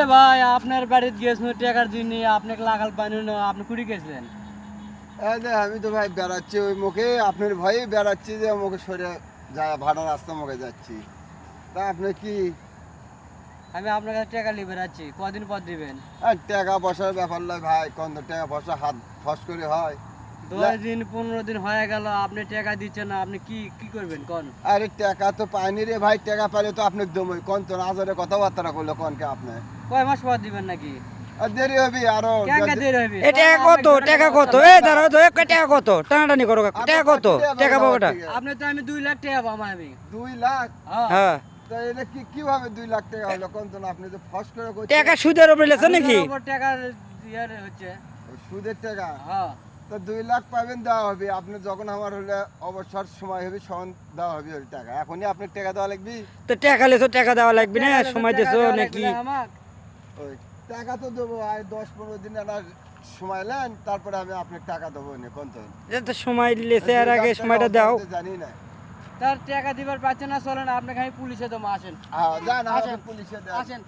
এ ভাই আপনার বাড়িতে গেছেন টাকার জন্য আপনাকে লাগাল পানি না আপনি কুড়ি গেছিলেন। এই যে আমি তো ভাই বেড়াচ্ছি ওই মুখে, আপনার ভয়ে বেড়াচ্ছি যে মুখে সরে যা ভাড়া রাস্তা মুখে যাচ্ছি। তা আপনি কি আমি আপনার কাছে টাকা লিবে যাচ্ছি, কদিন পর দিবেন? টাকা পয়সার ব্যাপার নয় ভাই, কোন টাকা পয়সা হাত ফস করে হয়। 10 দিন 15 দিন হয়ে গেল আপনি টাকা দিচ্ছেন না, আপনি কি কি করবেন কোন? আরে টাকা তো পাইনি রে ভাই, টাকা পাইলে তো আপনার দমই কোন তো আজারে কথাবার্তা করলো কোনকে আপনি। কয় মাস পর দিবেন নাকি? আর দেরি হবে আরো। কেঙ্গা দেরি হবে? এ টাকা কত? টাকা কত? এই দাঁড়াও তো, একটা টাকা কত? টানাটানি করো। টাকা কত? টাকা পাবোটা? আপনি তো আমি 2 লাখ টাকা পাবো আমি। 2 লাখ? হ্যাঁ। হ্যাঁ, তা এটা কিভাবে 2 লাখ টাকা হলো কোন তো আপনি তো ফস করে কইছেন। টাকা সুদের উপরে লেছো নাকি? আমার উপর টাকার ইয়ার হচ্ছে। সুদের টাকা? হ্যাঁ। তো 2 লাখ পাবেন, দেওয়া হবে আপনি যখন আমার হলে অবসর সময় হবে সমান দেওয়া হবে ওই টাকা। এখনই আপনার টাকা দেওয়া লাগবে। তো টাকা লেছো, টাকা দেওয়া লাগবে না? সময় দেছো নাকি? ওই টাকা তো দেবো, আর 10-15 দিন একটা সময় নেন, তারপরে আমি আপনার টাকা দেবো না কোন তো। এটা তো সময় লেছে, আর আগে সময়টা দাও। জানি না। তার টাকা দিবার পাচ্ছে না, চলেন আপনাকে আমি পুলিশে দেবো, আসেন। হ্যাঁ জান, আসেন। পুলিশে দেন। আসেন।